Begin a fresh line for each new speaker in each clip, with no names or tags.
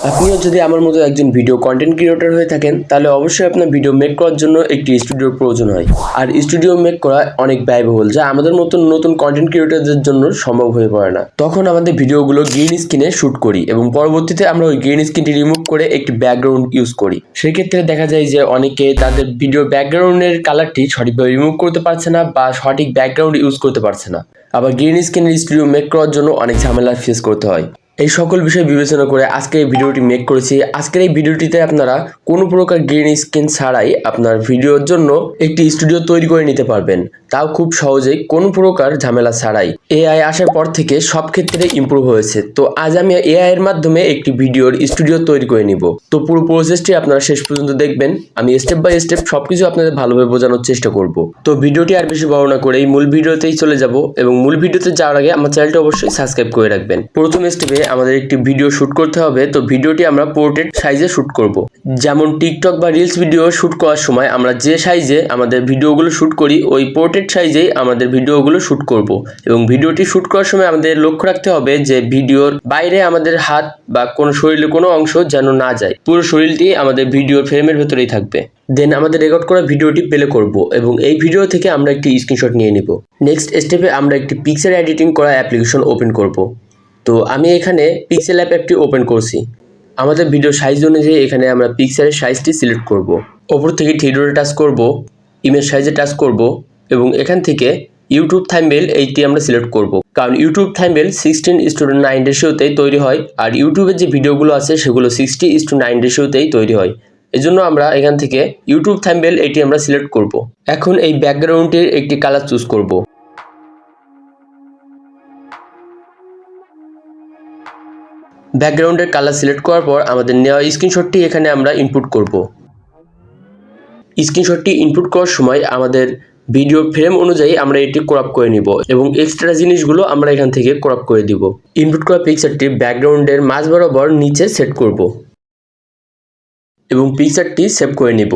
আপনিও যদি আমার মতো একজন ভিডিও কন্টেন্ট ক্রিয়েটর হয়ে থাকেন তাহলে অবশ্যই আপনার ভিডিও মেক করার জন্য একটি স্টুডিওর প্রয়োজন হয়। আর স্টুডিও মেক করা অনেক ব্যয়বহুল, যা আমাদের মতন নতুন কন্টেন্ট ক্রিয়েটরদের জন্য সম্ভব হয়ে পড়ে না। তখন আমাদের ভিডিওগুলো গ্রিন স্ক্রিনে শ্যুট করি এবং পরবর্তীতে আমরা ওই গ্রিন স্ক্রিনটি রিমুভ করে একটি ব্যাকগ্রাউন্ড ইউজ করি। সেক্ষেত্রে দেখা যায় যে অনেকে তাদের ভিডিও ব্যাকগ্রাউন্ডের কালারটি সঠিকভাবে রিমুভ করতে পারছে না বা সঠিক ব্যাকগ্রাউন্ড ইউজ করতে পারছে না। আবার গ্রিন স্ক্রিনের স্টুডিও মেক করার জন্য অনেক ঝামেলা ফেস করতে হয়। এই সকল বিষয় বিবেচনা করে আজকে এই ভিডিওটি মেক করেছি। আজকের এই ভিডিওটিতে আপনারা কোনো প্রকার গ্রিন স্ক্রিন ছাড়াই আপনার ভিডিওর জন্য একটি স্টুডিও তৈরি করে নিতে পারবেন, তাও খুব সহজেই, কোনো প্রকার ঝামেলা ছাড়াই। এআই আসার পর থেকে সব ক্ষেত্রে ইমপ্রুভ হয়েছে। তো আজ আমি এআই এর মাধ্যমে একটি ভিডিওর স্টুডিও তৈরি করে নিব। তো পুরো প্রসেসটি আপনারা শেষ পর্যন্ত দেখবেন। আমি স্টেপ বাই স্টেপ সবকিছু আপনাদের ভালোভাবে বোঝানোর চেষ্টা করব। তো ভিডিওটি আর বেশি বড় না করে মূল ভিডিওতেই চলে যাব, এবং মূল ভিডিওতে যাওয়ার আগে আমার চ্যানেলটি অবশ্যই সাবস্ক্রাইব করে রাখবেন। প্রথম স্টেপে আমাদের একটি ভিডিও শুট করতে হবে। তো ভিডিওটি আমরা পোর্ট্রেট সাইজে শুট করব। যেমন টিকটক বা রিলস ভিডিও শুট করার সময় আমরা যে সাইজে আমাদের ভিডিওগুলো শুট করি ওই পোর্ট্রেট সাইজেই আমাদের ভিডিওগুলো শুট করব। এবং ভিডিওটি শুট করার সময় আমাদের লক্ষ্য রাখতে হবে যে ভিডিওর বাইরে আমাদের হাত বা কোনো শরীরের কোনো অংশ যেন না যায়, পুরো শরীরটি আমাদের ভিডিওর ফ্রেমের ভেতরেই থাকবে। দেন আমাদের রেকর্ড করা ভিডিওটি প্লে করব এবং এই ভিডিও থেকে আমরা একটি স্ক্রিনশট নিয়ে নিব। নেক্সট স্টেপে আমরা একটি পিকচার এডিটিং করা অ্যাপ্লিকেশন ওপেন করব। তো আমি এখানে পিক্সেল অ্যাপটি ওপেন করছি। আমাদের ভিডিও সাইজ অনুযায়ী এখানে আমরা পিক্সেলের সাইজটি সিলেক্ট করব। ওপর থেকে থ্রি ডটে টাচ করব, ইমেজ সাইজে টাচ করব এবং এখান থেকে ইউটিউব থাম্বনেল এইটি আমরা সিলেক্ট করব। কারণ ইউটিউব থাম্বনেল 16:9 রেশিওতেই তৈরি হয়, আর ইউটিউবের যে ভিডিওগুলো আছে সেগুলো 60:9 রেশিওতেই তৈরি হয়। এজন্য আমরা এখান থেকে ইউটিউব থাম্বনেল এটি আমরা সিলেক্ট করব। এখন এই ব্যাকগ্রাউন্ডটির একটি কালার চুজ করব। ব্যাকগ্রাউন্ডের কালার সিলেক্ট করার পর আমাদের নেওয়া স্ক্রিনশটটি এখানে আমরা ইনপুট করব। স্ক্রিনশটটি ইনপুট করার সময় আমাদের ভিডিও ফ্রেম অনুযায়ী আমরা এটি ক্রপ করে নিব এবং এক্সট্রা জিনিসগুলো আমরা এখান থেকে ক্রপ করে দিব। ইনপুট করা পিকচারটি ব্যাকগ্রাউন্ডের মাঝ বরাবর নিচে সেট করব এবং পিকচারটি সেভ করে নিব।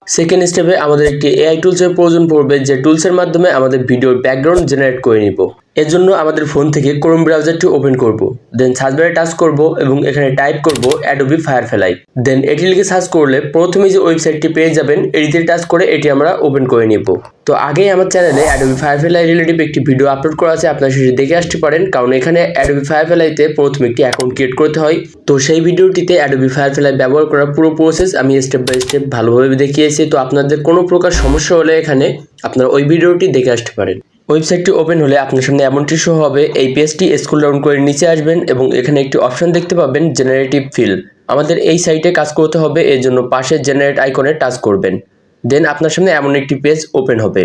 সেকেন্ড স্টেপে আমাদের একটি এআই টুলসের প্রয়োজন পড়বে, যে টুলসের মাধ্যমে আমাদের ভিডিওর ব্যাকগ্রাউন্ড জেনারেট করে নিব। এর জন্য আমাদের ফোন থেকে ক্রোম ব্রাউজারটি ওপেন করব, দেন সার্চ বারে টাচ করব এবং এখানে টাইপ করব অ্যাডোবি ফায়ারফ্লাই। দেন এটি লিখে সার্চ করলে প্রথমে যে ওয়েবসাইটটি পেয়ে যাবেন, এটিতে টাচ করে এটি আমরা ওপেন করে নিব। তো আগেই আমার চ্যানেলে অ্যাডোবি ফায়ারফ্লাই রিলেটিভ একটি ভিডিও আপলোড করা আছে, আপনারা সেটি দেখে আসতে পারেন। কারণ এখানে অ্যাডোবি ফায়ারফ্লাইতে প্রথমে একটি অ্যাকাউন্ট ক্রিয়েট করতে হয়। তো সেই ভিডিওটিতে অ্যাডোবি ফায়ারফ্লাই ব্যবহার করার পুরো প্রসেস আমি স্টেপ বাই স্টেপ ভালোভাবে দেখিয়েছি। তো আপনাদের কোনো প্রকার সমস্যা হলে এখানে আপনারা ওই ভিডিওটি দেখে আসতে পারেন। ওয়েবসাইটটি ওপেন হলে আপনার সামনে এমনটি শো হবে। এই পেজটি স্ক্রল ডাউন করে নিচে আসবেন এবং এখানে একটি অপশন দেখতে পাবেন জেনারেটিভ ফিল। আমাদের এই সাইটে কাজ করতে হবে, এর জন্য পাশে জেনারেট আইকনে টাচ করবেন। দেন আপনার সামনে এমন একটি পেজ ওপেন হবে।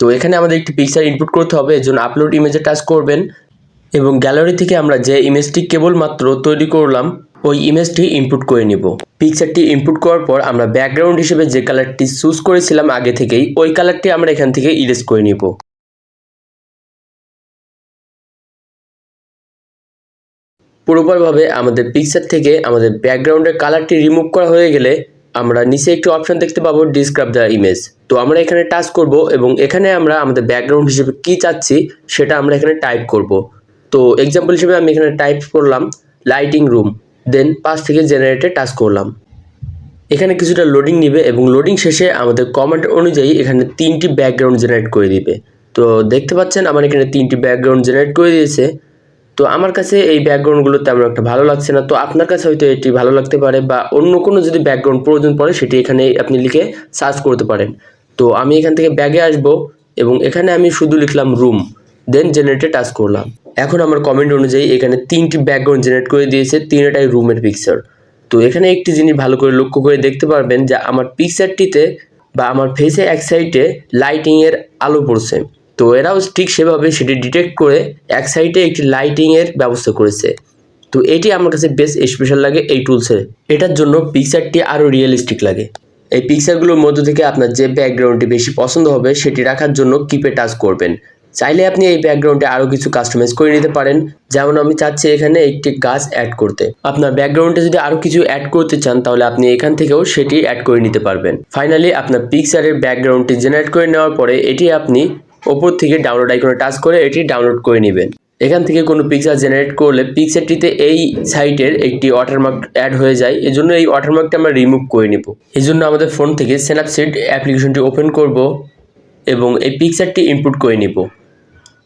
তো এখানে আমাদের একটি পিকচার ইনপুট করতে হবে, এর জন্য আপলোড ইমেজে টাচ করবেন এবং গ্যালারি থেকে আমরা যে ইমেজটি কেবলমাত্র তৈরি করলাম ওই ইমেজটি ইনপুট করে নিব। পিকচারটি ইনপুট করার পর আমরা ব্যাকগ্রাউন্ড হিসেবে যে কালারটি চুজ করেছিলাম আগে থেকেই, ওই কালারটি আমরা এখান থেকে ইরেজ করে নিব। পুরোপুরিভাবে আমাদের পিকচার থেকে আমাদের ব্যাকগ্রাউন্ডের কালারটি রিমুভ করা হয়ে গেলে আমরা নিচে একটি অপশন দেখতে পাবো ডিসক্রাইব দ্য ইমেজ। তো আমরা এখানে টাচ করব এবং এখানে আমরা আমাদের ব্যাকগ্রাউন্ড হিসেবে কি চাচ্ছি সেটা আমরা এখানে টাইপ করব। তো এক্সাম্পল হিসেবে আমি এখানে টাইপ করলাম লাইটিং রুম, দেন পাশ থেকে জেনারেটে টাচ করলাম। এখানে কিছুটা লোডিং নেবে এবং লোডিং শেষে আমাদের কমান্ড অনুযায়ী এখানে 3টি ব্যাকগ্রাউন্ড জেনারেট করে দিবে। তো দেখতে পাচ্ছেন আমার এখানে 3টি ব্যাকগ্রাউন্ড জেনারেট করে দিয়েছে। তো আমার কাছে এই ব্যাকগ্রাউন্ডগুলো তেমন একটা ভালো লাগছে না। তো আপনার কাছে হয়তো এটি ভালো লাগতে পারে, বা অন্য কোনো যদি ব্যাকগ্রাউন্ড প্রয়োজন পড়ে সেটি এখানে আপনি লিখে সার্চ করতে পারেন। তো আমি এখান থেকে ব্যাগে আসব এবং এখানে আমি শুধু লিখলাম রুম, দেন জেনারেটে টাচ করলাম। এখন আমার কমেন্ট অনুযায়ী এখানে 3টি ব্যাকগ্রাউন্ড জেনারেট করে দিয়েছে, 3টাই রুমের পিকচার। তো এখানে একটি জিনিস ভালো করে লক্ষ্য করে দেখতে পারবেন যে আমার পিকচারটিতে বা আমার ফেসে এক সাইডে লাইটিংয়ের আলো পড়ছে। তো এরাও ঠিক সেভাবে সেটি ডিটেক্ট করে এক সাইডে একটি লাইটিংয়ের ব্যবস্থা করেছে। তো এটি আমার কাছে বেশ স্পেশাল লাগে এই টুলসে। এটার জন্য পিকচারটি আরও রিয়েলিস্টিক লাগে। এই পিকচারগুলোর মধ্য থেকে আপনার যে ব্যাকগ্রাউন্ডটি বেশি পছন্দ হবে সেটি রাখার জন্য কিপে টাচ করবেন। চাইলে আপনি এই ব্যাকগ্রাউন্ডে আরও কিছু কাস্টমাইজ করে নিতে পারেন। যেমন আমি চাচ্ছি এখানে একটি গাছ অ্যাড করতে। আপনার ব্যাকগ্রাউন্ডে যদি আরও কিছু অ্যাড করতে চান তাহলে আপনি এখান থেকেও সেটি অ্যাড করে নিতে পারবেন। ফাইনালি আপনার পিকচারের ব্যাকগ্রাউন্ডটি জেনারেট করে নেওয়ার পরে এটি আপনি ওপর থেকে ডাউনলোড আইকনে টাচ করে এটি ডাউনলোড করে নেবেন। এখান থেকে কোনো পিকচার জেনারেট করলে পিকচারটিতে এই সাইটের একটি ওয়াটারমার্ক অ্যাড হয়ে যায়, এজন্য এই ওয়াটারমার্কটা আমরা রিমুভ করে নেব। এজন্য আমাদের ফোন থেকে স্ন্যাপসিড অ্যাপ্লিকেশনটি ওপেন করব এবং এই পিকচারটি ইনপুট করে নিব।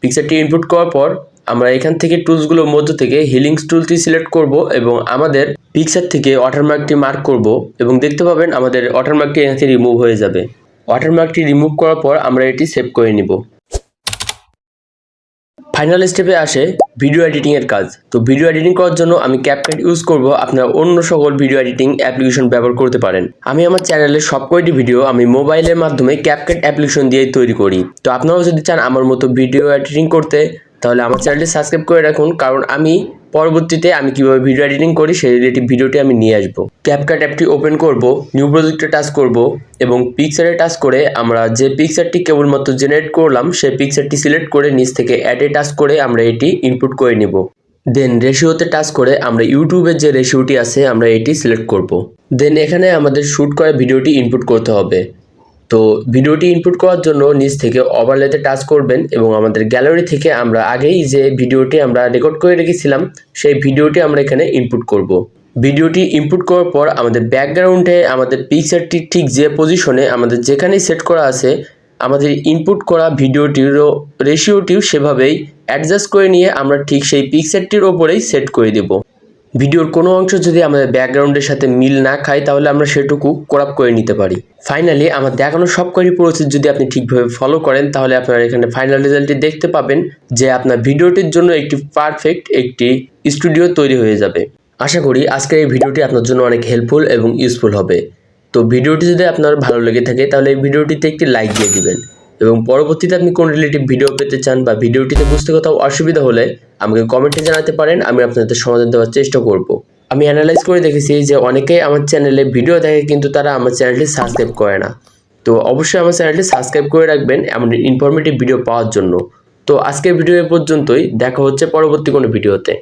পিকচারটি ইনপুট করার পর আমরা এখান থেকে টুলসগুলোর মধ্য থেকে হিলিংস টুলটি সিলেক্ট করব এবং আমাদের পিকচার থেকে ওয়াটারমার্কটি মার্ক করব এবং দেখতে পাবেন আমাদের ওয়াটারমার্কটি এখান থেকে রিমুভ হয়ে যাবে। ওয়াটারমার্কটি রিমুভ করার পর আমরা এটি সেভ করে নিব। ফাইনাল স্টেপে আসে ভিডিও এডিটিং এর কাজ। তো ভিডিও এডিটিং করার জন্য আমি ক্যাপকাট ইউজ করব, আপনারা অন্য সকল ভিডিও এডিটিং অ্যাপ্লিকেশন ব্যবহার করতে পারেন। আমি আমার চ্যানেলের সবকটি ভিডিও আমি মোবাইলের মাধ্যমে ক্যাপকাট অ্যাপ্লিকেশন দিয়ে তৈরি করি। তো আপনারাও যদি চান আমার মতো ভিডিও এডিটিং করতে, তাহলে আমার চ্যানেলটি সাবস্ক্রাইব করে রাখুন, কারণ আমি পরবর্তীতে আমি কিভাবে ভিডিও এডিটিং করি সেই রিলেটিভ ভিডিওটি আমি নিয়ে আসবো। ক্যাপকাট অ্যাপটি ওপেন করব, নিউ প্রজেক্টে টাচ করব এবং পিকচারে টাচ করে আমরা যে পিকচারটি কেবলমাত্র জেনারেট করলাম সেই পিকচারটি সিলেক্ট করে নিচ থেকে অ্যাডে টাচ করে আমরা এটি ইনপুট করে নিব। দেন রেশিওতে টাচ করে আমরা ইউটিউবের যে রেশিওটি আছে আমরা এটি সিলেক্ট করব। দেন এখানে আমাদের শ্যুট করা ভিডিওটি ইনপুট করতে হবে। তো ভিডিওটি ইনপুট করার জন্য নিচ থেকে ওভারলেতে টাচ করবেন এবং আমাদের গ্যালারি থেকে আমরা আগেই যে ভিডিওটি আমরা রেকর্ড করে রেখেছিলাম সেই ভিডিওটি আমরা এখানে ইনপুট করব। ভিডিওটি ইনপুট করার পর আমাদের ব্যাকগ্রাউন্ডে আমাদের পিকচারটি ঠিক যে পজিশনে আমাদের যেখানেই সেট করা আছে আমাদের ইনপুট করা ভিডিওটিরও রেশিওটিও সেভাবেই অ্যাডজাস্ট করে নিয়ে আমরা ঠিক সেই পিকচারটির ওপরেই সেট করে দেব। ভিডিওর কোনো অংশ যদি আমাদের ব্যাকগ্রাউন্ডের সাথে মিল না খায় তাহলে আমরা সেটুকু ক্রপ করে নিতে পারি। ফাইনালি আমার দেখানো সবকটি প্রসেস যদি আপনি ঠিকভাবে ফলো করেন তাহলে আপনারা এখানে ফাইনাল রেজাল্টটি দেখতে পাবেন যে আপনার ভিডিওটির জন্য একটি পারফেক্ট একটি স্টুডিও তৈরি হয়ে যাবে। আশা করি আজকের এই ভিডিওটি আপনার জন্য অনেক হেল্পফুল এবং ইউজফুল হবে। তো ভিডিওটি যদি আপনার ভালো লেগে থাকে তাহলে এই ভিডিওটিতে একটি লাইক দিয়ে দিবেন এবং পরবর্তীতে আপনি কোন রিলেটিভ ভিডিও পেতে চান বা ভিডিওটিতে বুঝতে কোথাও অসুবিধা হলে আমাকে কমেন্টে জানাতে পারেন, আমি আপনাদের সমাধান দেওয়ার চেষ্টা করব। আমি অ্যানালাইজ করে দেখেছি যে অনেকেই আমার চ্যানেলে ভিডিও দেখে কিন্তু তারা আমার চ্যানেলটি সাবস্ক্রাইব করে না। তো অবশ্যই আমার চ্যানেলটি সাবস্ক্রাইব করে রাখবেন এমন ইনফরমেটিভ ভিডিও পাওয়ার জন্য। তো আজকের ভিডিও এ পর্যন্তই, দেখা হচ্ছে পরবর্তী কোনো ভিডিওতে।